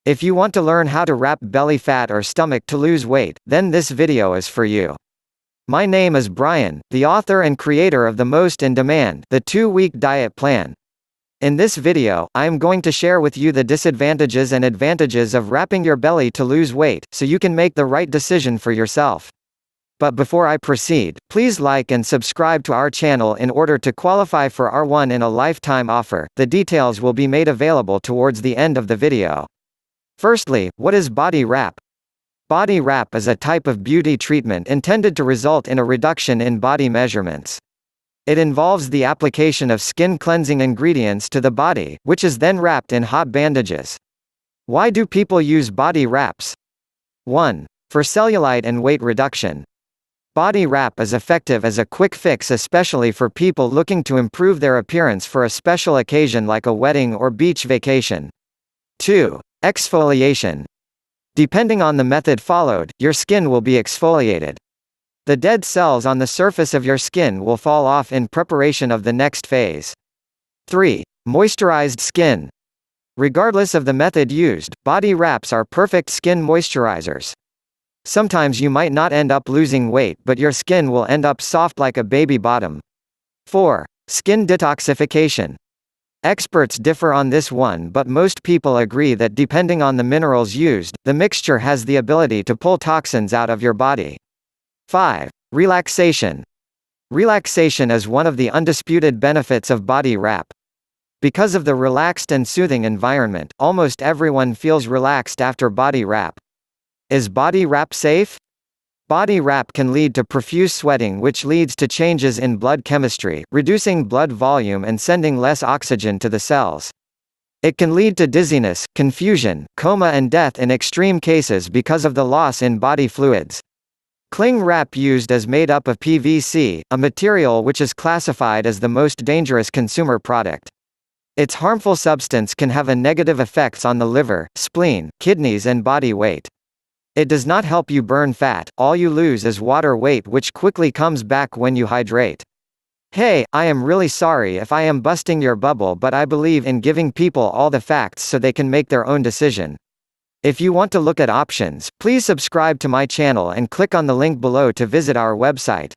If you want to learn how to wrap belly fat or stomach to lose weight, then this video is for you. My name is Brian, the author and creator of the Most in Demand, the 2-week diet plan. In this video, I am going to share with you the disadvantages and advantages of wrapping your belly to lose weight, so you can make the right decision for yourself. But before I proceed, please like and subscribe to our channel in order to qualify for our one-in-a-lifetime offer. The details will be made available towards the end of the video. Firstly, what is body wrap? Body wrap is a type of beauty treatment intended to result in a reduction in body measurements. It involves the application of skin-cleansing ingredients to the body, which is then wrapped in hot bandages. Why do people use body wraps? 1. For cellulite and weight reduction. Body wrap is effective as a quick fix, especially for people looking to improve their appearance for a special occasion like a wedding or beach vacation. 2. Exfoliation. Depending on the method followed, your skin will be exfoliated. The dead cells on the surface of your skin will fall off in preparation of the next phase. 3. Moisturized skin. Regardless of the method used, body wraps are perfect skin moisturizers. Sometimes you might not end up losing weight, but your skin will end up soft like a baby bottom. 4. Skin detoxification. Experts differ on this one, but most people agree that depending on the minerals used, the mixture has the ability to pull toxins out of your body. 5. Relaxation. Relaxation is one of the undisputed benefits of body wrap. Because of the relaxed and soothing environment, almost everyone feels relaxed after body wrap. Is body wrap safe? Body wrap can lead to profuse sweating, which leads to changes in blood chemistry, reducing blood volume and sending less oxygen to the cells. It can lead to dizziness, confusion, coma and death in extreme cases because of the loss in body fluids. Cling wrap used is made up of PVC, a material which is classified as the most dangerous consumer product. Its harmful substance can have a negative effects on the liver, spleen, kidneys and body weight. It does not help you burn fat, all you lose is water weight, which quickly comes back when you hydrate. Hey, I am really sorry if I am busting your bubble, but I believe in giving people all the facts so they can make their own decision. If you want to look at options, please subscribe to my channel and click on the link below to visit our website.